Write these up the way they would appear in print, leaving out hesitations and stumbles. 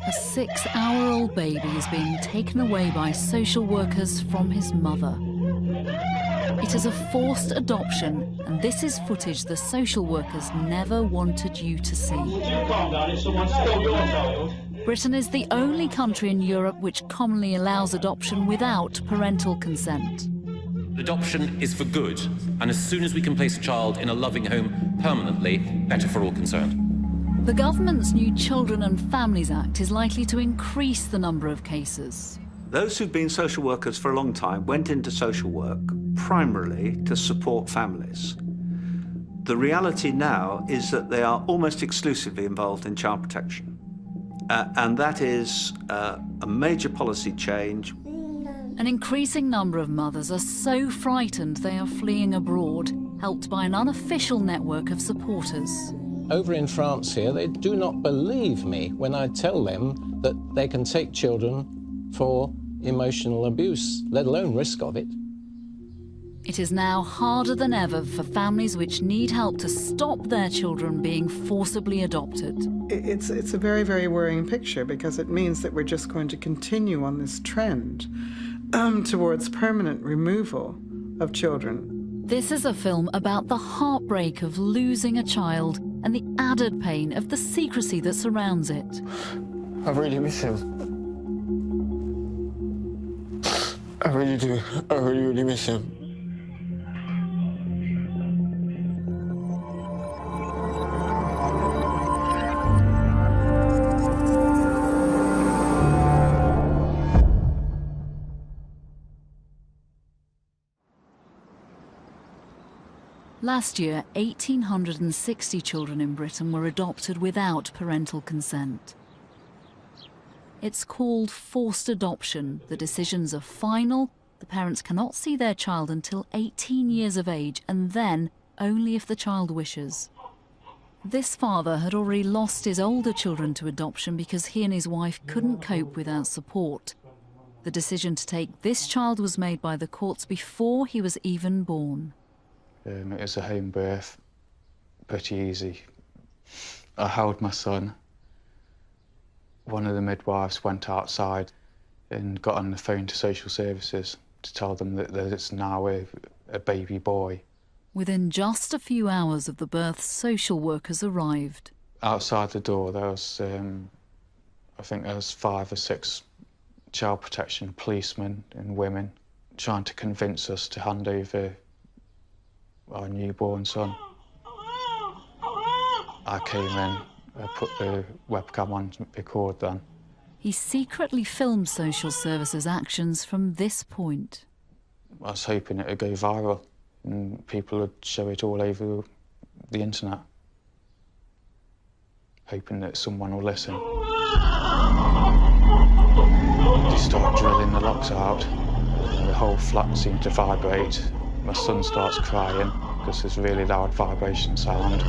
A 6-hour-old baby is being taken away by social workers from his mother. It is a forced adoption, and this is footage the social workers never wanted you to see. Would you calm down if someone stole your child? Britain is the only country in Europe which commonly allows adoption without parental consent. Adoption is for good, and as soon as we can place a child in a loving home permanently, better for all concerned. The government's new Children and Families Act is likely to increase the number of cases. Those who've been social workers for a long time went into social work primarily to support families. The reality now is that they are almost exclusively involved in child protection. And that is a major policy change. An increasing number of mothers are so frightened they are fleeing abroad, helped by an unofficial network of supporters. Over in France here, they do not believe me when I tell them that they can take children for emotional abuse, let alone risk of it. It is now harder than ever for families which need help to stop their children being forcibly adopted. It's a very, very worrying picture, because it means that we're just going to continue on this trend towards permanent removal of children. This is a film about the heartbreak of losing a child and the added pain of the secrecy that surrounds it. I really miss him. I really do. I really, really miss him. Last year, 1,860 children in Britain were adopted without parental consent. It's called forced adoption. The decisions are final. The parents cannot see their child until 18 years of age, and then only if the child wishes. This father had already lost his older children to adoption because he and his wife couldn't cope without support. The decision to take this child was made by the courts before he was even born. It was a home birth, pretty easy. I held my son. One of the midwives went outside and got on the phone to social services to tell them that there's now a baby boy. Within just a few hours of the birth, social workers arrived. Outside the door, there was, I think there was 5 or 6 child protection policemen and women trying to convince us to hand over our newborn son. I came in, I put the webcam on to record then. He secretly filmed social services actions from this point. I was hoping it would go viral and people would show it all over the internet. Hoping that someone will listen. They start drilling the locks out and the whole flat seemed to vibrate. My son starts crying because there's a really loud vibration sound.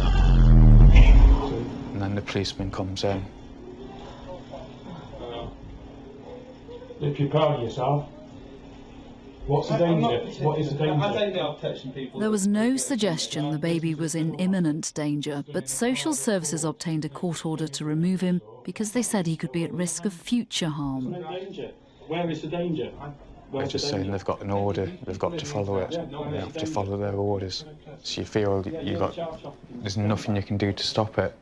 And then the policeman comes in. If you're proud of yourself, what's the danger? What is the danger? I don't know touching people. There was no suggestion the baby was in imminent danger, but social services obtained a court order to remove him because they said he could be at risk of future harm. No danger. Where is the danger? They're just saying they've got an order, they've got to follow it, they have to follow their orders. So you feel there's nothing you can do to stop it.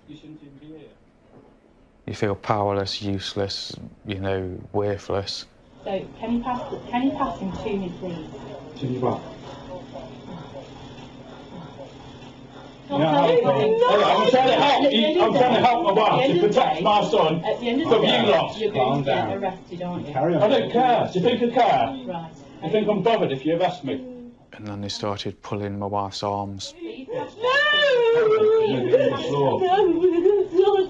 You feel powerless, useless, worthless. So can you pass him to me, please? To you what? I'm trying to help my wife to protect my son at the end of from the day, you lot. You're going to get arrested, aren't you? I don't care. Do you think I care? Right. I think I'm bothered if you arrest me. And then they started pulling my wife's arms. No, you're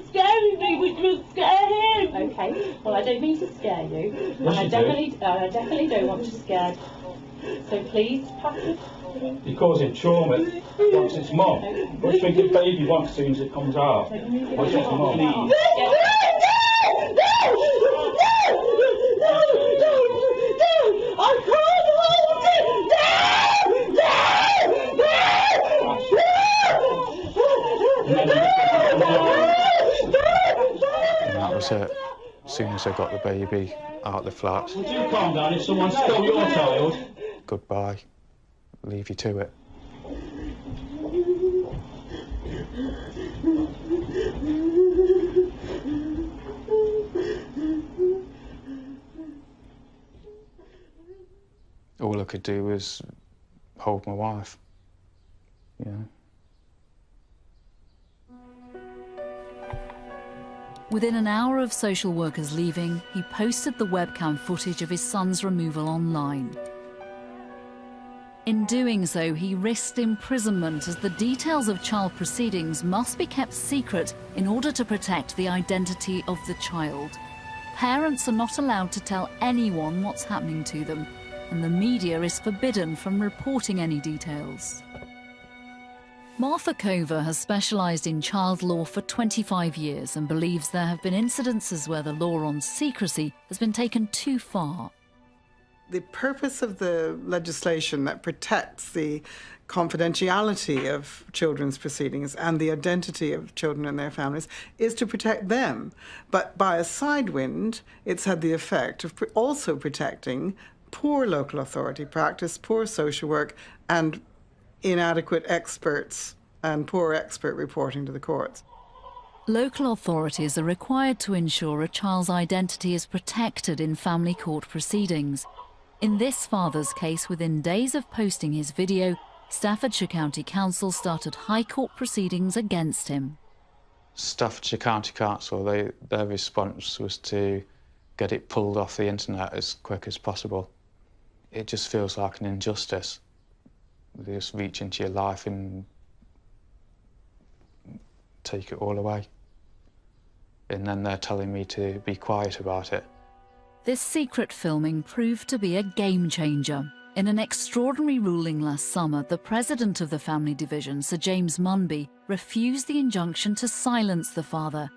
scaring me, which will scare him. Okay, well I don't mean to scare you, and I definitely don't want to scare. So please pass it. You're causing trauma. What's its mum? What do you think the baby wants as soon as it comes out? What's its mum? No! I can't hold it! And that was it. As soon as I got the baby out the flat. Would you calm down if someone stole your child? Goodbye. Leave you to it. All I could do was hold my wife, you know. Within an hour of social workers leaving, he posted the webcam footage of his son's removal online. In doing so, he risked imprisonment, as the details of child proceedings must be kept secret in order to protect the identity of the child. Parents are not allowed to tell anyone what's happening to them, and the media is forbidden from reporting any details. Martha Cover has specialised in child law for 25 years and believes there have been incidences where the law on secrecy has been taken too far. The purpose of the legislation that protects the confidentiality of children's proceedings and the identity of children and their families is to protect them. But by a side wind, it's had the effect of also protecting poor local authority practice, poor social work, and inadequate experts and poor expert reporting to the courts. Local authorities are required to ensure a child's identity is protected in family court proceedings. In this father's case, within days of posting his video, Staffordshire County Council started High Court proceedings against him. Staffordshire County Council, their response was to get it pulled off the internet as quick as possible. It just feels like an injustice. They just reach into your life and take it all away. And then they're telling me to be quiet about it. This secret filming proved to be a game changer. In an extraordinary ruling last summer, the president of the family division, Sir James Munby, refused the injunction to silence the father.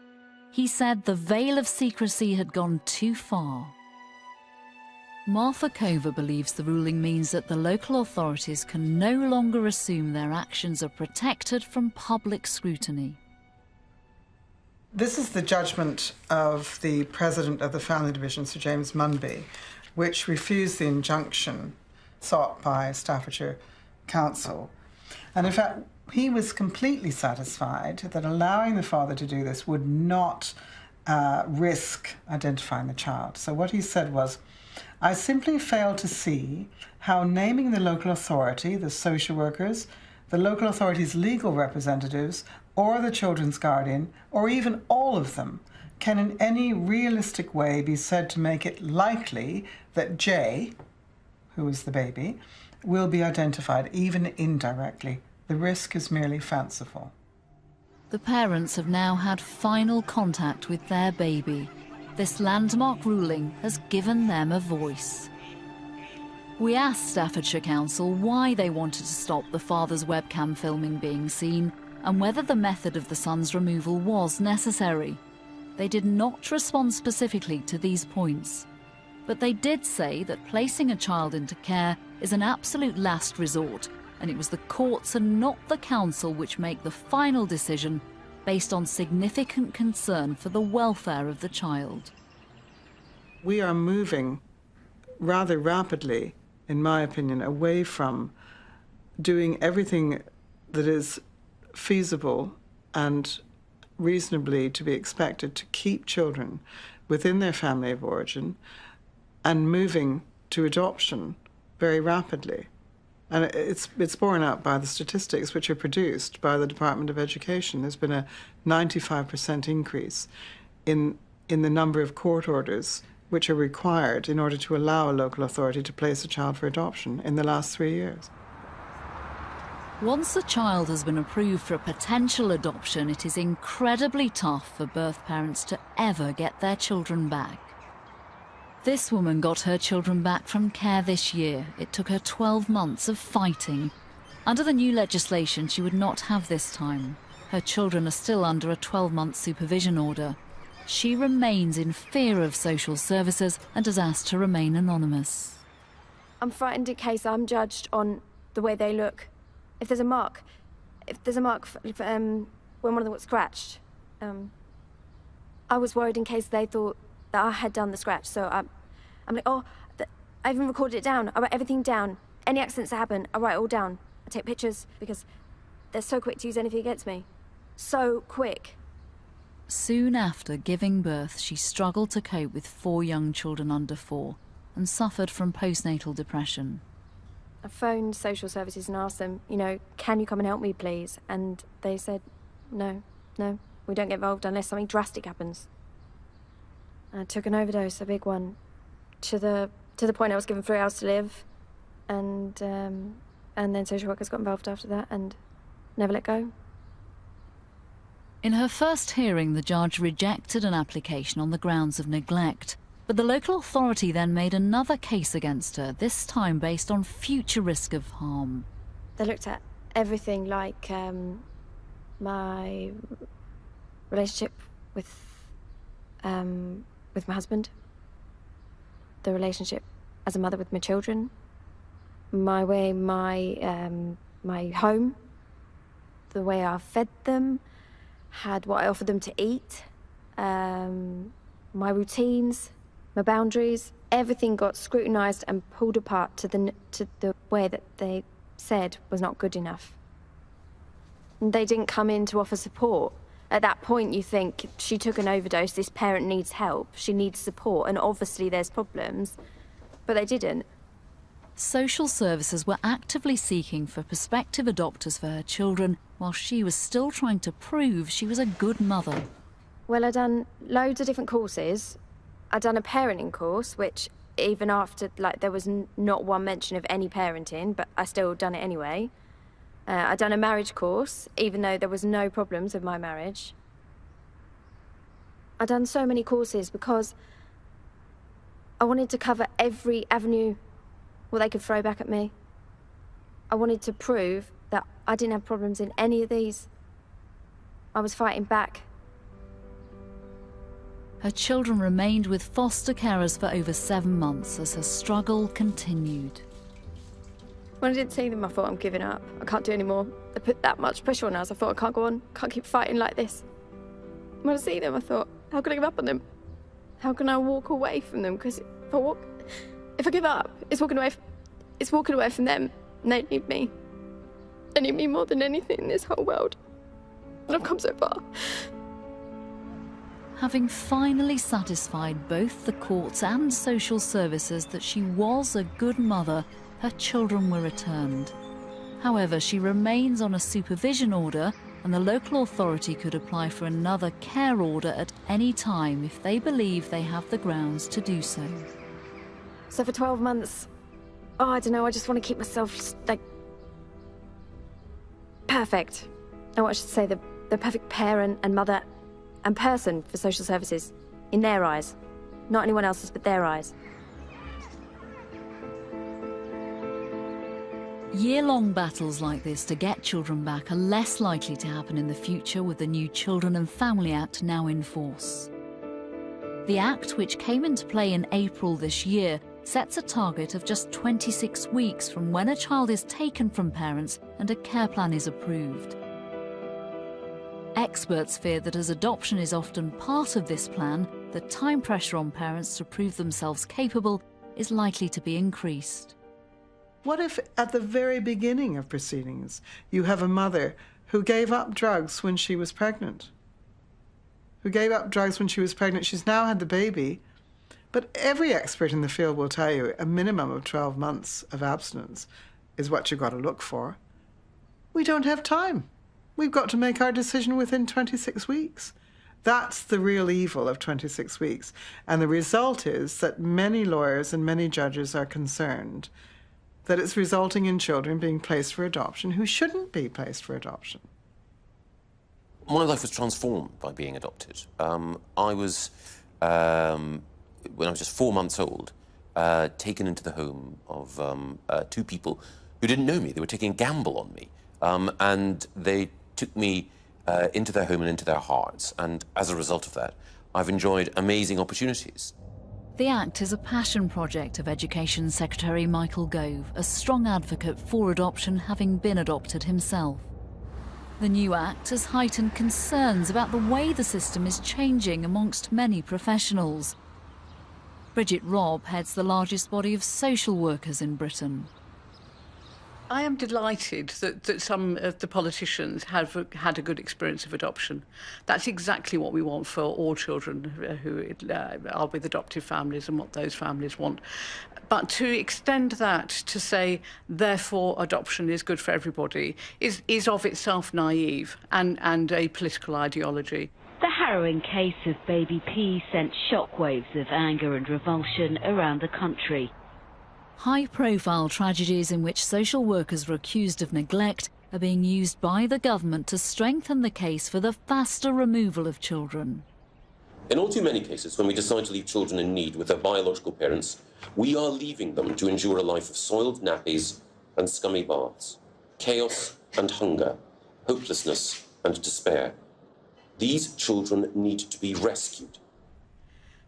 He said the veil of secrecy had gone too far. Martha Cover believes the ruling means that the local authorities can no longer assume their actions are protected from public scrutiny. This is the judgment of the president of the family division, Sir James Munby, which refused the injunction sought by Staffordshire Council. And in fact, he was completely satisfied that allowing the father to do this would not risk identifying the child. So what he said was, "I simply fail to see how naming the local authority, the social workers, the local authority's legal representatives, or the children's guardian, or even all of them, can in any realistic way be said to make it likely that J, who is the baby, will be identified, even indirectly. The risk is merely fanciful." The parents have now had final contact with their baby. This landmark ruling has given them a voice. We asked Staffordshire Council why they wanted to stop the father's webcam filming being seen and whether the method of the son's removal was necessary. They did not respond specifically to these points, but they did say that placing a child into care is an absolute last resort, and it was the courts and not the council which make the final decision based on significant concern for the welfare of the child. We are moving rather rapidly, in my opinion, away from doing everything that is feasible and reasonably to be expected to keep children within their family of origin and moving to adoption very rapidly. And it's borne out by the statistics which are produced by the Department of Education. There's been a 95% increase in the number of court orders which are required in order to allow a local authority to place a child for adoption in the last 3 years. Once a child has been approved for a potential adoption, it is incredibly tough for birth parents to ever get their children back. This woman got her children back from care this year. It took her 12 months of fighting. Under the new legislation, she would not have this time. Her children are still under a 12-month supervision order. She remains in fear of social services and has asked to remain anonymous. I'm frightened in case I'm judged on the way they look. If there's a mark when one of them got scratched. I was worried in case they thought that I had done the scratch. So I'm like, oh, I even recorded it down. I write everything down. Any accidents that happen, I write it all down. I take pictures because they're so quick to use anything against me. So quick. Soon after giving birth, she struggled to cope with 4 young children under 4 and suffered from postnatal depression. I phoned social services and asked them, you know, can you come and help me, please? And they said, no, we don't get involved unless something drastic happens. I took an overdose, a big one, to the point I was given 3 hours to live, and then social workers got involved after that and never let go. In her first hearing, the judge rejected an application on the grounds of neglect. But the local authority then made another case against her, this time based on future risk of harm. They looked at everything, like my relationship with my husband, the relationship as a mother with my children, my home, the way I fed them, what I offered them to eat, my routines, my boundaries. Everything got scrutinised and pulled apart to the way that they said was not good enough. And they didn't come in to offer support. At that point, you think, she took an overdose, this parent needs help, she needs support, and obviously there's problems, but they didn't. Social services were actively seeking for prospective adopters for her children, while she was still trying to prove she was a good mother. Well, I'd done loads of different courses. I'd done a parenting course, which even after, like, there was not one mention of any parenting, but I still done it anyway. I'd done a marriage course, even though there was no problems with my marriage. I'd done so many courses because I wanted to cover every avenue what they could throw back at me. I wanted to prove that I didn't have problems in any of these. I was fighting back. Her children remained with foster carers for over 7 months as her struggle continued. When I didn't see them, I thought, I'm giving up. I can't do any more. They put that much pressure on us. I thought, I can't go on. Can't keep fighting like this. When I see them, I thought, how can I give up on them? How can I walk away from them? Because if I give up, it's walking away from them. And they need me. They need me more than anything in this whole world. And I've come so far. Having finally satisfied both the courts and social services that she was a good mother, her children were returned. However, she remains on a supervision order, and the local authority could apply for another care order at any time if they believe they have the grounds to do so. So for 12 months, I don't know, I just want to keep myself, like, perfect. I want to say the perfect parent and mother and person for social services, in their eyes. Not anyone else's, but their eyes. Year-long battles like this to get children back are less likely to happen in the future with the new Children and Family Act now in force. The Act, which came into play in April this year, sets a target of just 26 weeks from when a child is taken from parents and a care plan is approved. Experts fear that as adoption is often part of this plan, the time pressure on parents to prove themselves capable is likely to be increased. What if at the very beginning of proceedings you have a mother who gave up drugs when she was pregnant? She's now had the baby, but every expert in the field will tell you a minimum of 12 months of abstinence is what you've got to look for. We don't have time. We've got to make our decision within 26 weeks. That's the real evil of 26 weeks. And the result is that many lawyers and many judges are concerned that it's resulting in children being placed for adoption who shouldn't be placed for adoption. My life was transformed by being adopted. I was, when I was just 4 months old, taken into the home of 2 people who didn't know me. They were taking a gamble on me. And they took me into their home and into their hearts. And as a result of that, I've enjoyed amazing opportunities. The Act is a passion project of Education Secretary Michael Gove, a strong advocate for adoption, having been adopted himself. The new Act has heightened concerns about the way the system is changing amongst many professionals. Bridget Robb heads the largest body of social workers in Britain. I am delighted that some of the politicians have had a good experience of adoption. That's exactly what we want for all children who are with adoptive families and what those families want. But to extend that to say, therefore, adoption is good for everybody is of itself naive and a political ideology. The harrowing case of baby P sent shockwaves of anger and revulsion around the country. High-profile tragedies in which social workers were accused of neglect are being used by the government to strengthen the case for the faster removal of children. In all too many cases, when we decide to leave children in need with their biological parents, we are leaving them to endure a life of soiled nappies and scummy baths, chaos and hunger, hopelessness and despair. These children need to be rescued.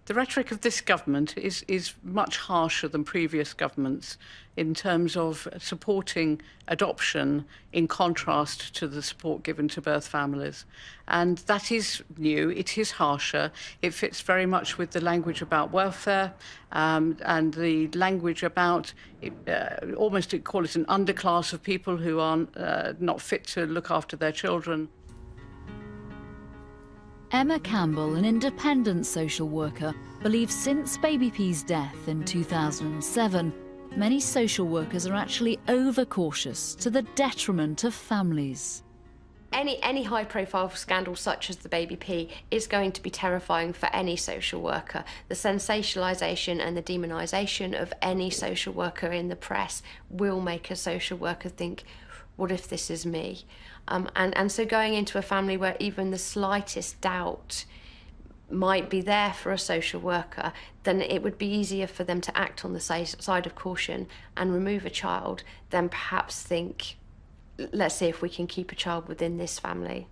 The rhetoric of this government is much harsher than previous governments in terms of supporting adoption in contrast to the support given to birth families. And that is new, it is harsher, it fits very much with the language about welfare and the language about, almost call it an underclass of people who are not fit to look after their children. Emma Campbell, an independent social worker, believes since Baby P's death in 2007, many social workers are actually overcautious to the detriment of families. Any high-profile scandal such as the Baby P is going to be terrifying for any social worker. The sensationalisation and the demonisation of any social worker in the press will make a social worker think, what if this is me? And so going into a family where even the slightest doubt might be there for a social worker, then it would be easier for them to act on the side of caution and remove a child than perhaps think, let's see if we can keep a child within this family.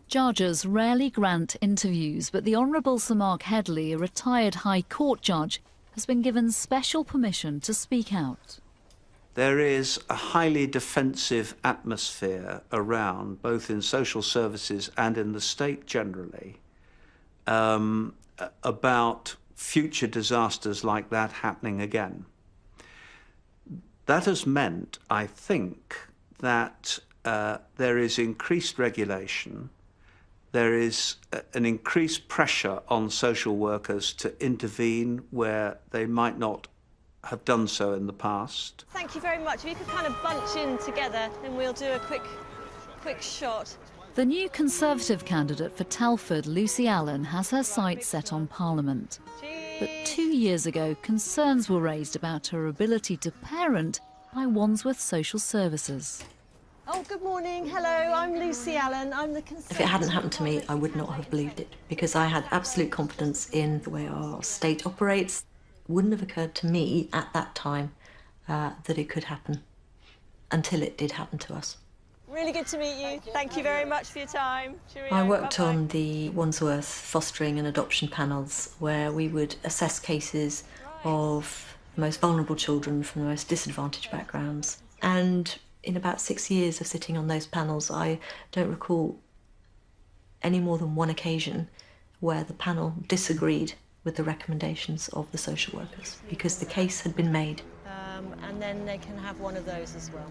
Judges rarely grant interviews, but the Honourable Sir Mark Headley, a retired High Court judge, has been given special permission to speak out. There is a highly defensive atmosphere around, both in social services and in the state generally, about future disasters like that happening again. That has meant, I think, that there is increased regulation, there is an increased pressure on social workers to intervene where they might not have done so in the past. Thank you very much. If you could kind of bunch in together, then we'll do a quick shot. The new Conservative candidate for Telford, Lucy Allen, has her sights set on Parliament. But 2 years ago, concerns were raised about her ability to parent by Wandsworth Social Services. Oh, good morning. Hello, I'm Lucy Allen. I'm the Conservative. If it hadn't happened to me, I would not have believed it, because I had absolute confidence in the way our state operates. Wouldn't have occurred to me at that time that it could happen until it did happen to us. Really good to meet you. Thank you very much for your time. Cheerio. I worked Bye-bye. on the Wandsworth fostering and adoption panels where we would assess cases of the most vulnerable children from the most disadvantaged backgrounds. And in about 6 years of sitting on those panels, I don't recall any more than one occasion where the panel disagreed with the recommendations of the social workers, because the case had been made. And then they can have one of those as well.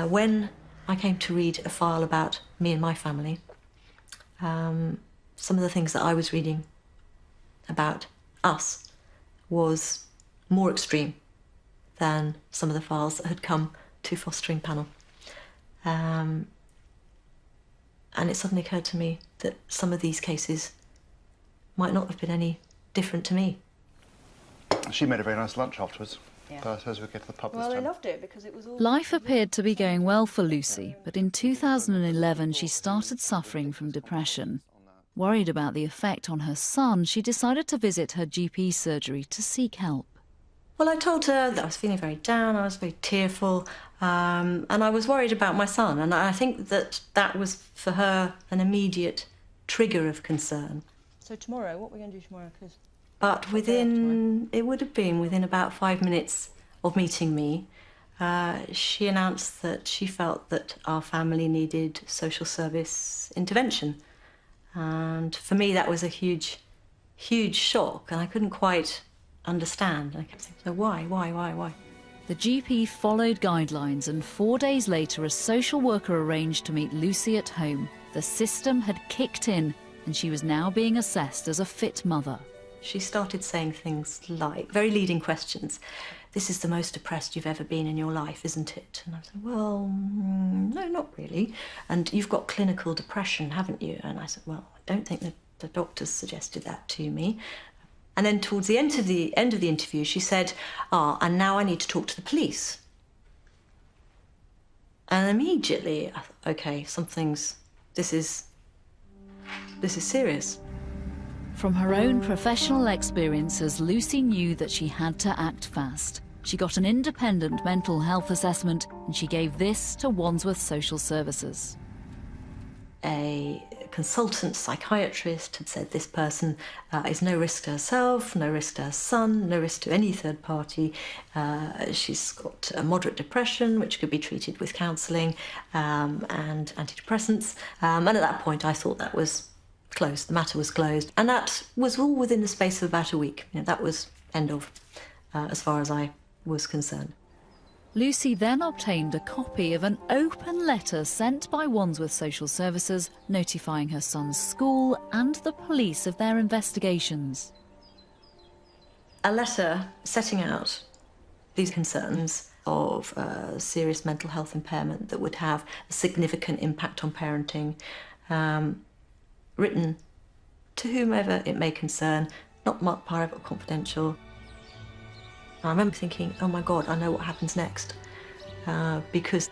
When I came to read a file about me and my family, some of the things that I was reading about us was more extreme than some of the files that had come to fostering panel. And it suddenly occurred to me that some of these cases might not have been any different to me. She made a very nice lunch afterwards. Yeah. But I suppose we'll get to the pub this time. Well, they loved it because it was all... Life appeared to be going well for Lucy, but in 2011 she started suffering from depression. Worried about the effect on her son, she decided to visit her GP surgery to seek help. Well, I told her that I was feeling very down, I was very tearful, and I was worried about my son, and I think that that was, for her, an immediate trigger of concern. So tomorrow, what are we going to do tomorrow? But it would have been within about 5 minutes of meeting me, she announced that she felt that our family needed social service intervention. And for me, that was a huge huge shock, and I couldn't quite understand. I kept thinking, so why? The GP followed guidelines, and 4 days later a social worker arranged to meet Lucy at home. The system had kicked in and she was now being assessed as a fit mother. She started saying things like, very leading questions, "This is the most depressed you've ever been in your life, isn't it?" And I said, "Well, no, not really. And you've got clinical depression, haven't you?" And I said, "Well, I don't think that the doctors suggested that to me." And then towards the end of the interview, she said, "And now I need to talk to the police." And immediately I thought, okay, this is serious. From her own professional experiences, Lucy knew that she had to act fast. She got an independent mental health assessment and she gave this to Wandsworth Social Services. A consultant psychiatrist had said this person is no risk to herself, no risk to her son, no risk to any third party. She's got a moderate depression, which could be treated with counselling and antidepressants. And at that point, I thought that was closed. The matter was closed. And that was all within the space of about a week. You know, that was end of, as far as I was concerned. Lucy then obtained a copy of an open letter sent by Wandsworth Social Services notifying her son's school and the police of their investigations. A letter setting out these concerns of serious mental health impairment that would have a significant impact on parenting, written to whomever it may concern, not marked private or confidential. I remember thinking, oh my God, I know what happens next. Because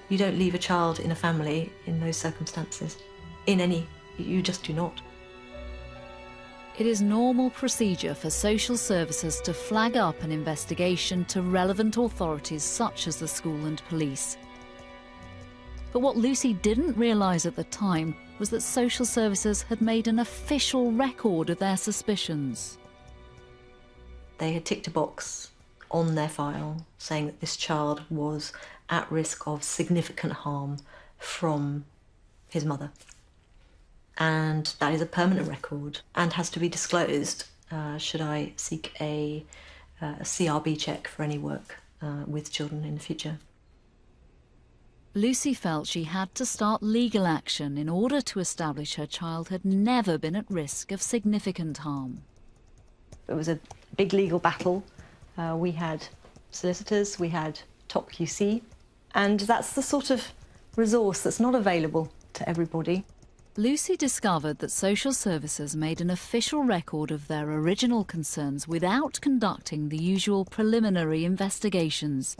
you don't leave a child in a family in those circumstances. You just do not. It is normal procedure for social services to flag up an investigation to relevant authorities such as the school and police. But what Lucy didn't realise at the time was that social services had made an official record of their suspicions. They had ticked a box on their file saying that this child was at risk of significant harm from his mother. And that is a permanent record and has to be disclosed should I seek a CRB check for any work with children in the future. Lucy felt she had to start legal action in order to establish her child had never been at risk of significant harm. It was a big legal battle. We had solicitors, we had top QC, and that's the sort of resource that's not available to everybody. Lucy discovered that social services made an official record of their original concerns without conducting the usual preliminary investigations.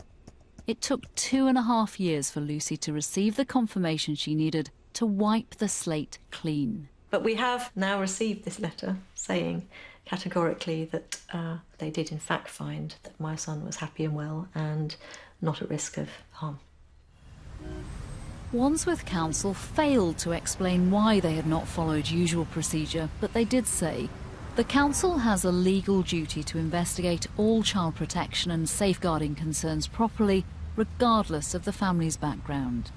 It took 2.5 years for Lucy to receive the confirmation she needed to wipe the slate clean. But we have now received this letter saying categorically that they did in fact find that my son was happy and well and not at risk of harm. Wandsworth Council failed to explain why they had not followed usual procedure, but they did say the council has a legal duty to investigate all child protection and safeguarding concerns properly, regardless of the family's background.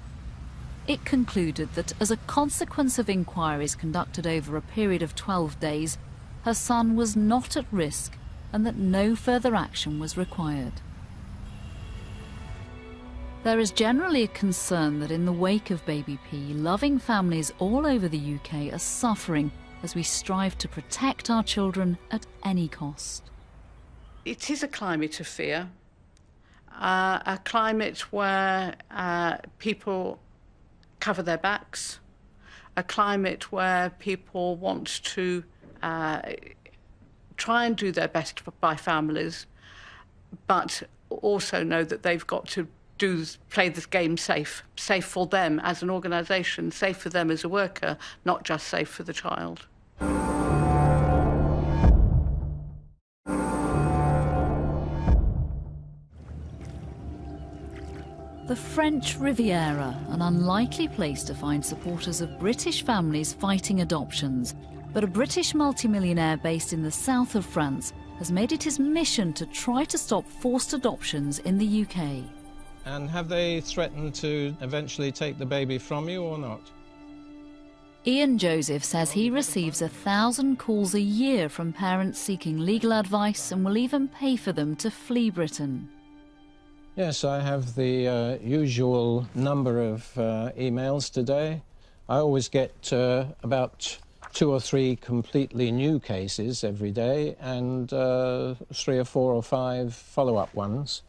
It concluded that as a consequence of inquiries conducted over a period of 12 days, her son was not at risk and that no further action was required. There is generally a concern that in the wake of Baby P, loving families all over the UK are suffering as we strive to protect our children at any cost. It is a climate of fear, a climate where people cover their backs, a climate where people want to try and do their best by families, but also know that they've got to play this game safe for them as an organisation, safe for them as a worker, not just safe for the child. The French Riviera, an unlikely place to find supporters of British families fighting adoptions. But a British multimillionaire based in the south of France has made it his mission to try to stop forced adoptions in the UK. And have they threatened to eventually take the baby from you or not? Ian Joseph says he receives 1,000 calls a year from parents seeking legal advice and will even pay for them to flee Britain. Yes, I have the usual number of emails today. I always get about 2 or 3 completely new cases every day and 3 or 4 or 5 follow-up ones.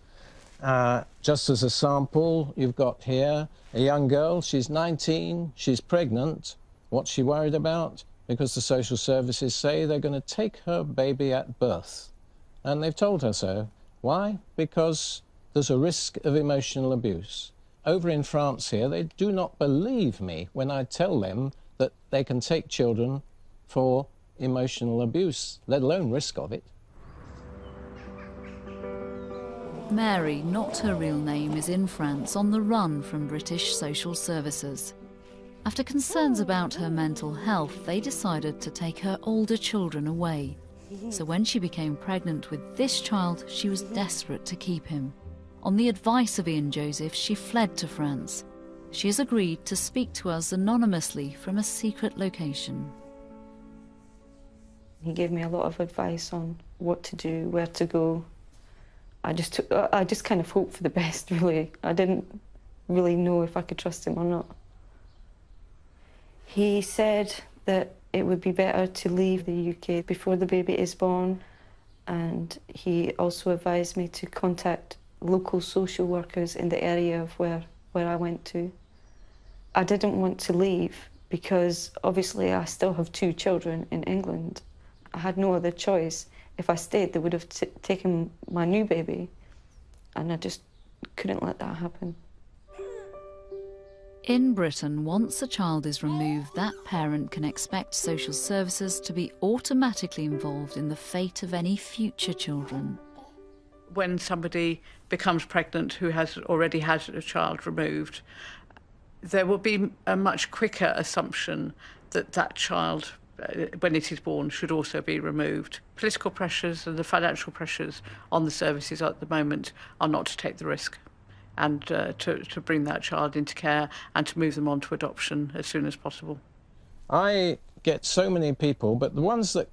Just as a sample, you've got here a young girl, she's 19, she's pregnant. What's she worried about? Because the social services say they're going to take her baby at birth. And they've told her so. Why? Because there's a risk of emotional abuse. Over in France here, they do not believe me when I tell them that they can take children for emotional abuse, let alone risk of it. Mary, not her real name, is in France on the run from British social services. After concerns about her mental health, they decided to take her older children away. So when she became pregnant with this child, she was desperate to keep him. On the advice of Ian Joseph, she fled to France. She has agreed to speak to us anonymously from a secret location. He gave me a lot of advice on what to do, where to go. I just kind of hoped for the best, really. I didn't really know if I could trust him or not. He said that it would be better to leave the UK before the baby is born, and he also advised me to contact local social workers in the area of where I went to. I didn't want to leave because obviously I still have 2 children in England. I had no other choice. If I stayed, they would have taken my new baby, and I just couldn't let that happen. In Britain, once a child is removed, that parent can expect social services to be automatically involved in the fate of any future children. When somebody becomes pregnant who has already had a child removed, there will be a much quicker assumption that that child, when it is born, should also be removed. Political pressures and the financial pressures on the services at the moment are not to take the risk and to bring that child into care and to move them on to adoption as soon as possible. I get so many people, but the ones that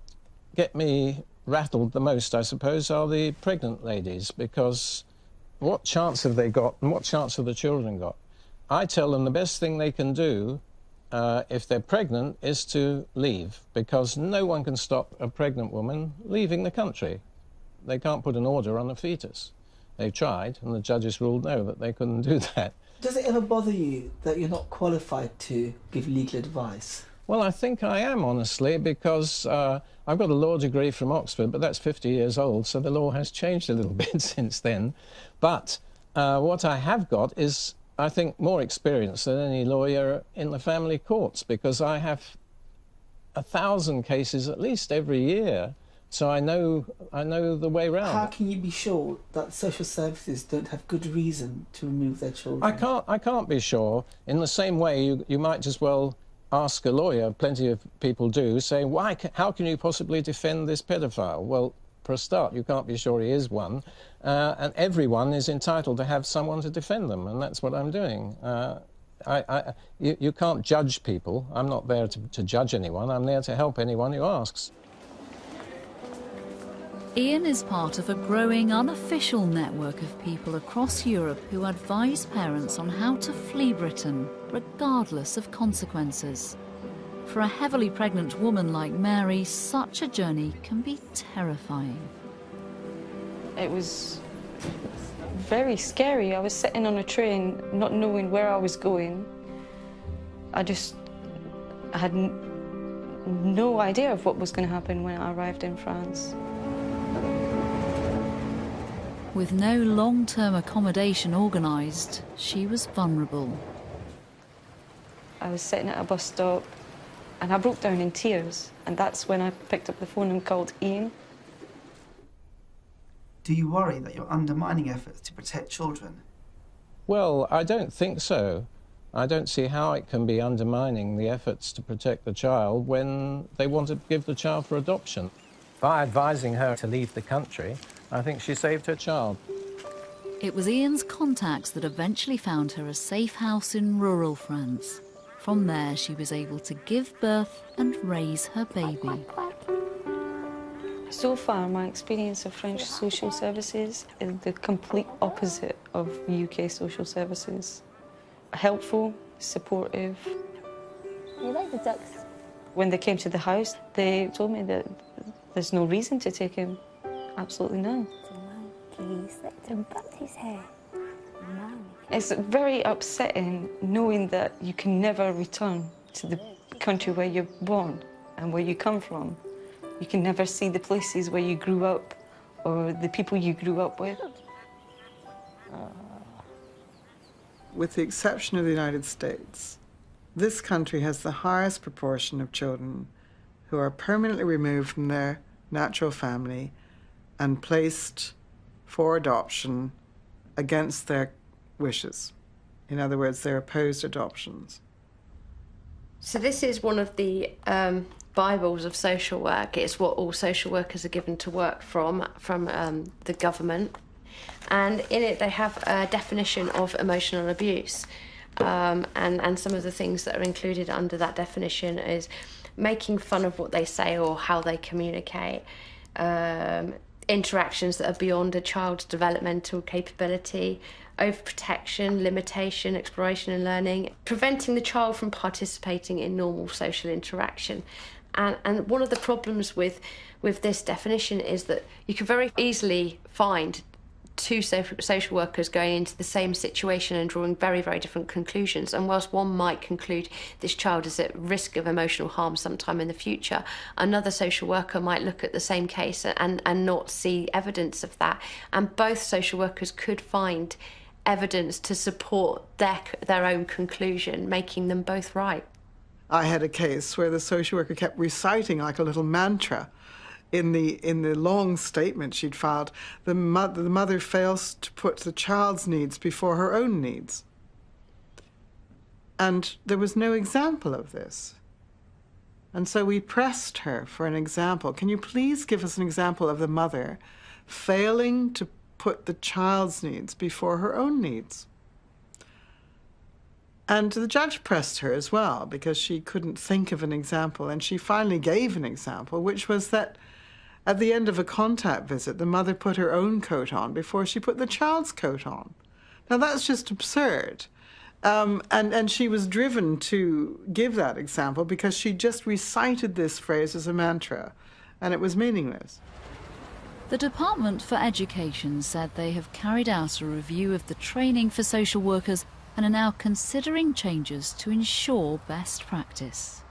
get me rattled the most, I suppose, are the pregnant ladies, because what chance have they got and what chance have the children got? I tell them the best thing they can do if they're pregnant is to leave, because no one can stop a pregnant woman leaving the country. They can't put an order on a fetus. They've tried, and the judges ruled no, that they couldn't do that. Does it ever bother you that you're not qualified to give legal advice? Well, I think I am, honestly, because I've got a law degree from Oxford, but that's 50 years old, so the law has changed a little bit since then. But what I have got is, I think, more experience than any lawyer in the family courts, because I have 1,000 cases at least every year, so I know the way round. How can you be sure that social services don't have good reason to remove their children? I can't be sure. In the same way, you might as well ask a lawyer, plenty of people do, saying, how can you possibly defend this pedophile? Well, for a start, you can't be sure he is one, and everyone is entitled to have someone to defend them, and that's what I'm doing. You can't judge people. I'm not there to judge anyone. I'm there to help anyone who asks. Ian is part of a growing unofficial network of people across Europe who advise parents on how to flee Britain, regardless of consequences. For a heavily pregnant woman like Mary, such a journey can be terrifying. It was Very scary. I was sitting on a train, not knowing where I was going. I had no idea of what was going to happen when I arrived in France. With no long-term accommodation organised, she was vulnerable. I was sitting at a bus stop and I broke down in tears, and that's when I picked up the phone and called Ian. Do you worry that you're undermining efforts to protect children? Well, I don't think so. I don't see how it can be undermining the efforts to protect the child when they want to give the child for adoption. By advising her to leave the country, I think she saved her child. It was Ian's contacts that eventually found her a safe house in rural France. From there, she was able to give birth and raise her baby. So far, my experience of French social services is the complete opposite of UK social services. Helpful, supportive. You like the ducks? When they came to the house, they told me that there's no reason to take him. Absolutely none. Please let him pat his hair. It's very upsetting knowing that you can never return to the country where you're born and where you come from. You can never see the places where you grew up or the people you grew up with. With the exception of the United States, this country has the highest proportion of children who are permanently removed from their natural family and placed for adoption against their wishes. In other words, they're opposed adoptions. So this is one of the Bibles of social work. It's what all social workers are given to work from the government. And in it they have a definition of emotional abuse. And some of the things that are included under that definition is making fun of what they say or how they communicate, interactions that are beyond a child's developmental capability, overprotection, limitation, exploration and learning, preventing the child from participating in normal social interaction. And one of the problems with this definition is that you can very easily find two social workers going into the same situation and drawing very, very different conclusions. And whilst one might conclude this child is at risk of emotional harm sometime in the future, another social worker might look at the same case and not see evidence of that. And both social workers could find evidence to support their own conclusion, making them both right. I had a case where the social worker kept reciting like a little mantra in the long statement she'd filed. The mother fails to put the child's needs before her own needs. And there was no example of this. And so we pressed her for an example. Can you please give us an example of the mother failing to put the child's needs before her own needs? And the judge pressed her as well because she couldn't think of an example. And she finally gave an example, which was that at the end of a contact visit, the mother put her own coat on before she put the child's coat on. Now, that's just absurd. And she was driven to give that example because she just recited this phrase as a mantra, and it was meaningless. The Department for Education said they have carried out a review of the training for social workers and are now considering changes to ensure best practice.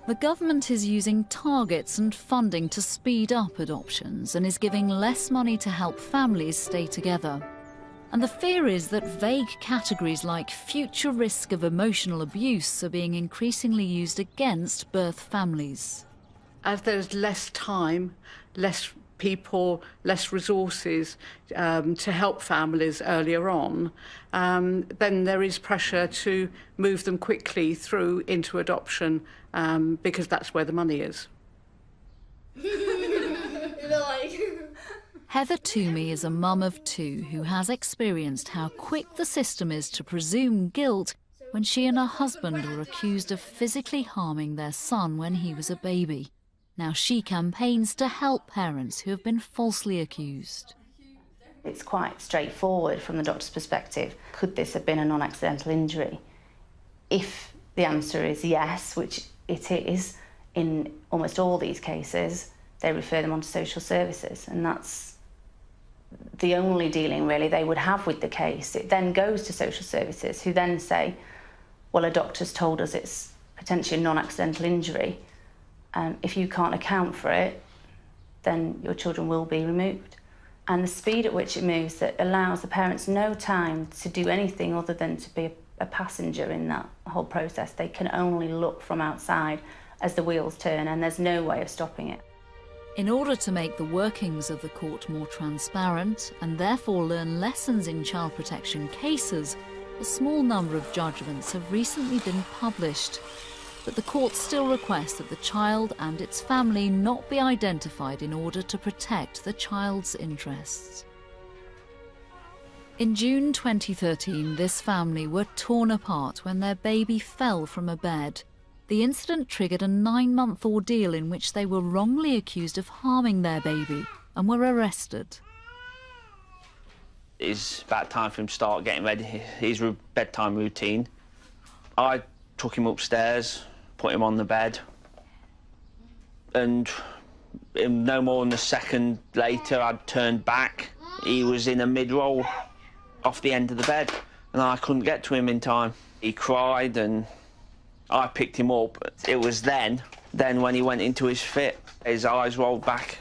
The government is using targets and funding to speed up adoptions and is giving less money to help families stay together. And the fear is that vague categories like future risk of emotional abuse are being increasingly used against birth families. As there's less time, less people, less resources to help families earlier on, then there is pressure to move them quickly through into adoption because that's where the money is. Heather Toomey is a mum of two who has experienced how quick the system is to presume guilt when she and her husband were accused of physically harming their son when he was a baby. Now she campaigns to help parents who have been falsely accused. It's quite straightforward from the doctor's perspective. Could this have been a non-accidental injury? If the answer is yes, which it is, in almost all these cases, they refer them on to social services, and that's the only dealing really they would have with the case. It then goes to social services, who then say, well, a doctor's told us it's potentially a non-accidental injury. If you can't account for it, then your children will be removed. And the speed at which it moves that allows the parents no time to do anything other than to be a passenger in that whole process. They can only look from outside as the wheels turn, and there's no way of stopping it. In order to make the workings of the court more transparent and therefore learn lessons in child protection cases, a small number of judgments have recently been published. But the court still requests that the child and its family not be identified in order to protect the child's interests. In June 2013, this family were torn apart when their baby fell from a bed. The incident triggered a 9-month ordeal in which they were wrongly accused of harming their baby and were arrested. It's about time for him to start getting ready, his bedtime routine. I took him upstairs, put him on the bed, and no more than a second later I'd turned back. He was in a mid-roll off the end of the bed, and I couldn't get to him in time. He cried and I picked him up. It was then when he went into his fit, his eyes rolled back.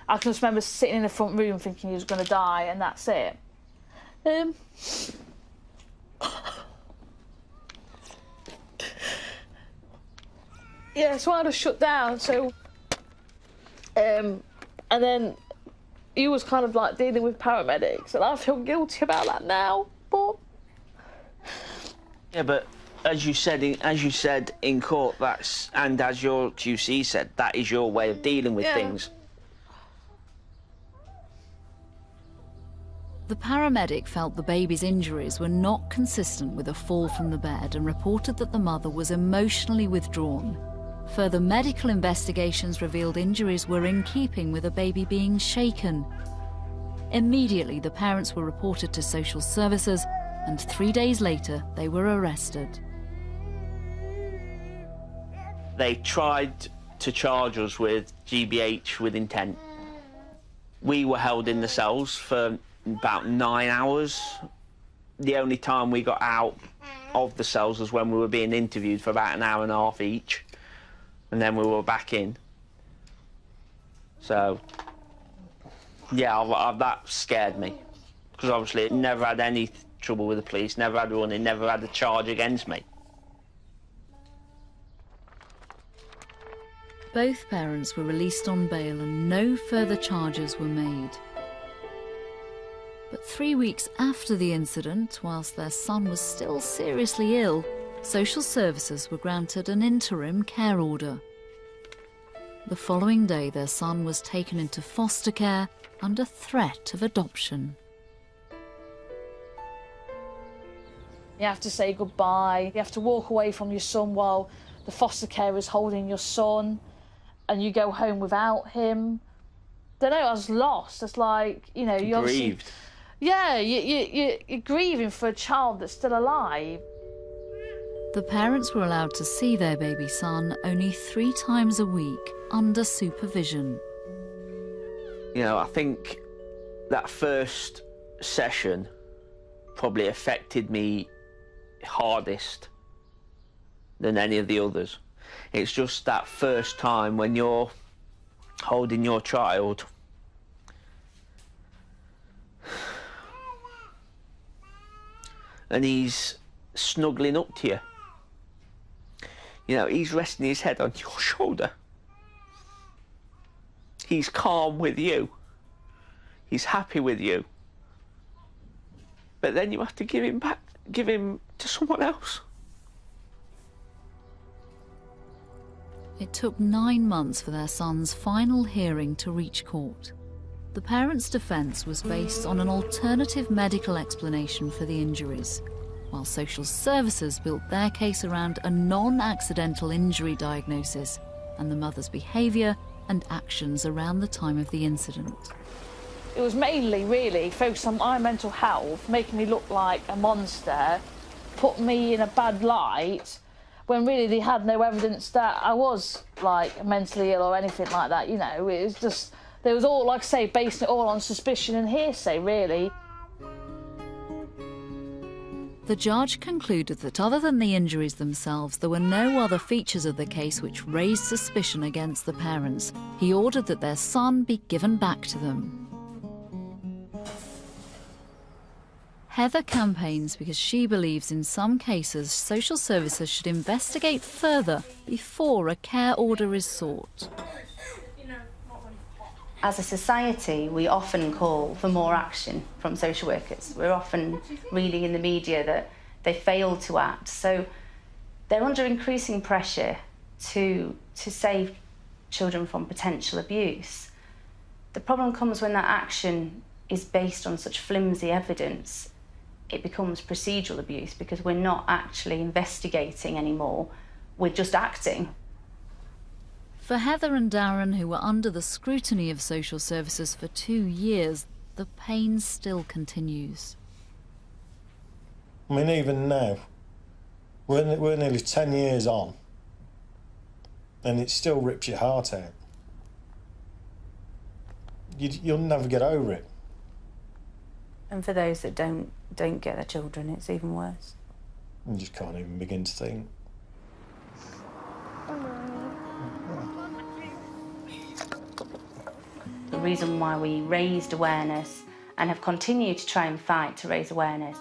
I can just remember sitting in the front room thinking he was going to die, and that's it. Yeah, so I just shut down, so... and then he was kind of like dealing with paramedics, and I feel guilty about that now, but... Yeah, but as you said in court, that's, and as your QC said, that is your way of dealing with things. The paramedic felt the baby's injuries were not consistent with a fall from the bed and reported that the mother was emotionally withdrawn. Further medical investigations revealed injuries were in keeping with a baby being shaken. Immediately, the parents were reported to social services, and 3 days later, they were arrested. They tried to charge us with GBH with intent. We were held in the cells for about 9 hours. The only time we got out of the cells was when we were being interviewed for about an hour and a half each, and then we were back in. So, yeah, that scared me, because obviously it never had any trouble with the police, never had running, never had a charge against me. Both parents were released on bail and no further charges were made. But 3 weeks after the incident, whilst their son was still seriously ill, social services were granted an interim care order. The following day, their son was taken into foster care under threat of adoption. You have to say goodbye, you have to walk away from your son while the foster carer is holding your son, and you go home without him. I don't know, I was lost. It's like, you know, you're grieved. Yeah, you're grieving for a child that's still alive. The parents were allowed to see their baby son only 3 times a week under supervision. You know, I think that first session probably affected me hardest than any of the others. It's just that first time when you're holding your child, and he's snuggling up to you. You know, he's resting his head on your shoulder. He's calm with you. He's happy with you. But then you have to give him back, give him to someone else. It took 9 months for their son's final hearing to reach court. The parents' defence was based on an alternative medical explanation for the injuries, while social services built their case around a non-accidental injury diagnosis and the mother's behaviour and actions around the time of the incident. It was mainly, really, focused on my mental health, making me look like a monster, put me in a bad light, when really they had no evidence that I was, like, mentally ill or anything like that, you know. It was just, they was all, like I say, basing it all on suspicion and hearsay, really. The judge concluded that other than the injuries themselves, there were no other features of the case which raised suspicion against the parents. He ordered that their son be given back to them. Heather campaigns because she believes in some cases social services should investigate further before a care order is sought. As a society, we often call for more action from social workers. We're often reading in the media that they fail to act. So they're under increasing pressure to save children from potential abuse. The problem comes when that action is based on such flimsy evidence, it becomes procedural abuse because we're not actually investigating anymore, we're just acting. For Heather and Darren, who were under the scrutiny of social services for 2 years, the pain still continues. I mean, even now, we're nearly 10 years on, and it still rips your heart out. You'll never get over it. And for those that don't get their children, it's even worse. You just can't even begin to think. The reason why we raised awareness and have continued to try and fight to raise awareness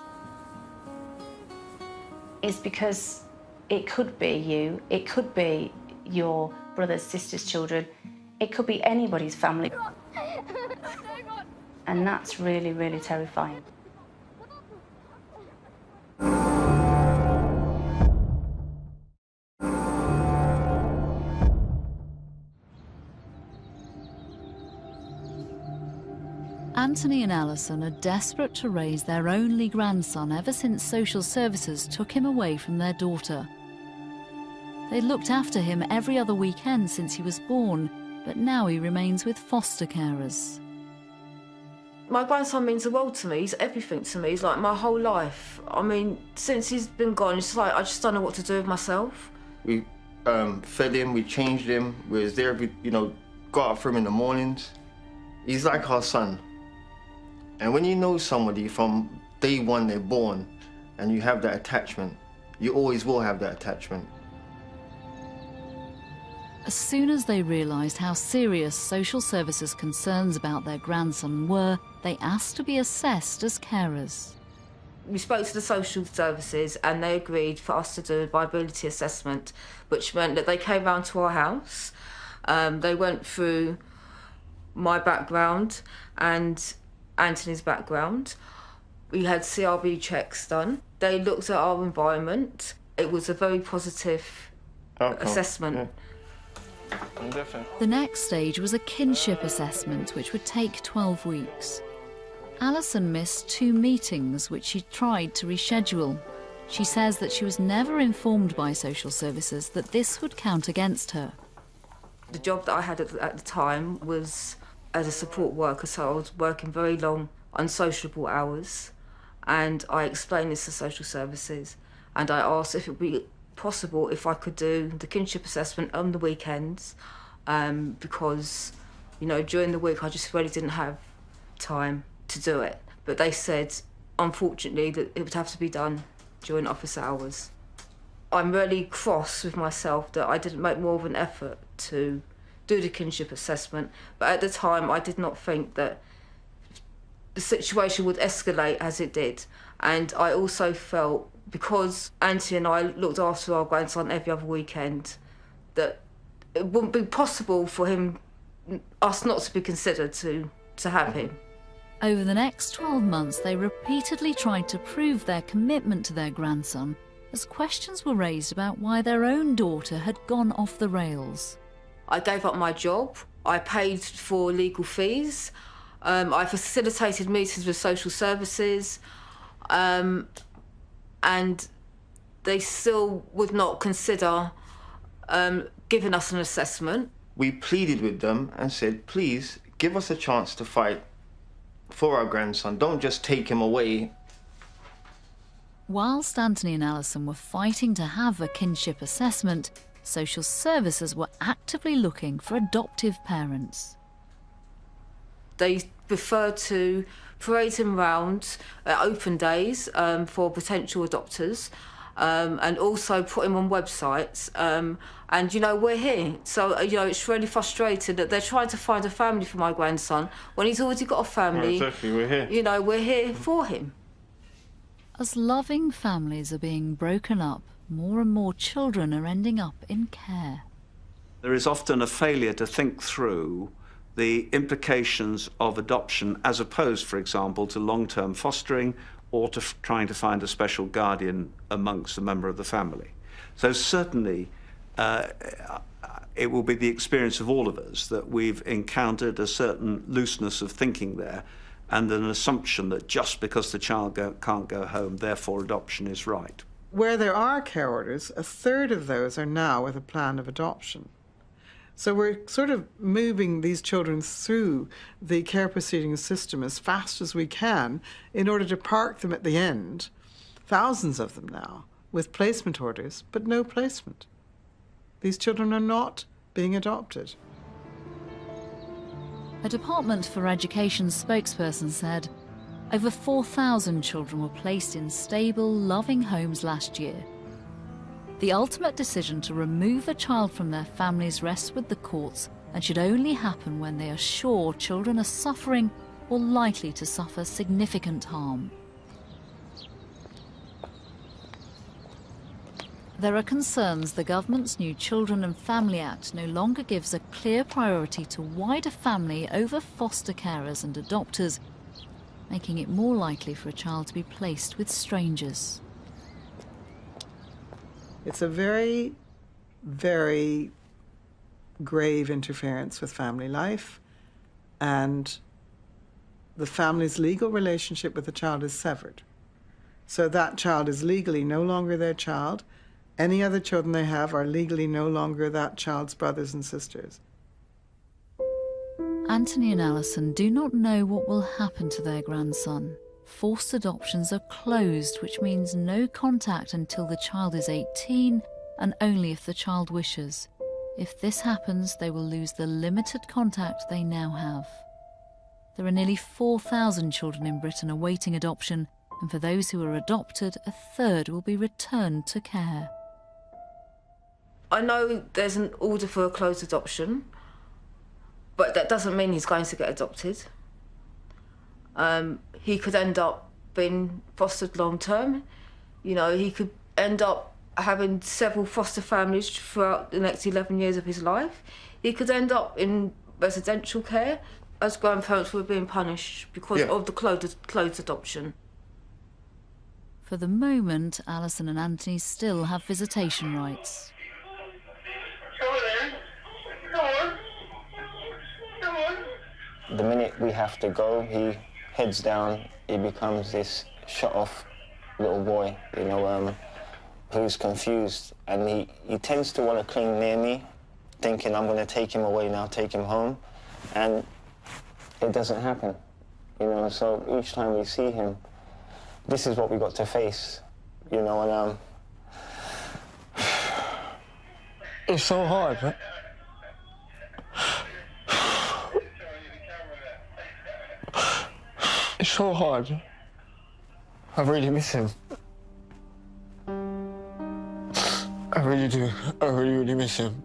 is because it could be you, it could be your brother's, sister's children, it could be anybody's family. And that's really, really terrifying. Anthony and Alison are desperate to raise their only grandson ever since social services took him away from their daughter. They looked after him every other weekend since he was born, but now he remains with foster carers. My grandson means the world to me. He's everything to me. He's like my whole life. I mean, since he's been gone, it's like I just don't know what to do with myself. We fed him, we changed him, we was there, got up for him in the mornings. He's like our son. And when you know somebody from day one they're born and you have that attachment, you always will have that attachment. As soon as they realised how serious social services' concerns about their grandson were, they asked to be assessed as carers. We spoke to the social services and they agreed for us to do a viability assessment, which meant that they came round to our house. They went through my background and Anthony's background. We had CRB checks done. They looked at our environment. It was a very positive assessment. Yeah. Definitely. The next stage was a kinship assessment, which would take 12 weeks. Alison missed 2 meetings, which she tried to reschedule. She says that she was never informed by social services that this would count against her. The job that I had at the time was as a support worker, so I was working very long, unsociable hours, and I explained this to social services, and I asked if it would be possible if I could do the kinship assessment on the weekends, because, during the week I just really didn't have time to do it. But they said, unfortunately, that it would have to be done during office hours. I'm really cross with myself that I didn't make more of an effort to do the kinship assessment, but at the time I did not think that the situation would escalate as it did. And I also felt, because Auntie and I looked after our grandson every other weekend, that it wouldn't be possible for us not to be considered to have him. Over the next 12 months, they repeatedly tried to prove their commitment to their grandson, as questions were raised about why their own daughter had gone off the rails. I gave up my job, I paid for legal fees, I facilitated meetings with social services, and they still would not consider giving us an assessment. We pleaded with them and said, please, give us a chance to fight for our grandson. Don't just take him away. Whilst Anthony and Alison were fighting to have a kinship assessment, social services were actively looking for adoptive parents. They prefer to parade him round at open days for potential adopters, and also put him on websites. And, we're here. So, it's really frustrating that they're trying to find a family for my grandson when he's already got a family. Well, exactly, we're here. We're here for him. As loving families are being broken up, more and more children are ending up in care. There is often a failure to think through the implications of adoption as opposed, for example, to long-term fostering or to trying to find a special guardian amongst a member of the family. So certainly it will be the experience of all of us that we've encountered a certain looseness of thinking there, and an assumption that just because the child can't go home, therefore adoption is right. Where there are care orders, a third of those are now with a plan of adoption. So we're sort of moving these children through the care proceedings system as fast as we can in order to park them at the end, thousands of them now, with placement orders, but no placement. These children are not being adopted. A Department for Education spokesperson said over 4,000 children were placed in stable, loving homes last year. The ultimate decision to remove a child from their families rests with the courts and should only happen when they are sure children are suffering or likely to suffer significant harm. There are concerns the government's new Children and Family Act no longer gives a clear priority to wider family over foster carers and adopters, making it more likely for a child to be placed with strangers. It's a very, very grave interference with family life, and the family's legal relationship with the child is severed. So that child is legally no longer their child. Any other children they have are legally no longer that child's brothers and sisters. Anthony and Alison do not know what will happen to their grandson. Forced adoptions are closed, which means no contact until the child is 18 and only if the child wishes. If this happens, they will lose the limited contact they now have. There are nearly 4,000 children in Britain awaiting adoption, and for those who are adopted, a third will be returned to care. I know there's an order for a closed adoption, but that doesn't mean he's going to get adopted. He could end up being fostered long term. You know, he could end up having several foster families throughout the next 11 years of his life. He could end up in residential care as grandparents were being punished because of the closed adoption. For the moment, Alison and Anthony still have visitation rights. The minute we have to go, he heads down, he becomes this shut-off little boy, you know, who's confused. And he tends to want to cling near me, thinking I'm going to take him away now, take him home. And it doesn't happen, you know, so each time we see him, this is what we got to face, you know, and it's so hard, man. It's so hard. I really miss him. I really do. I really, really miss him.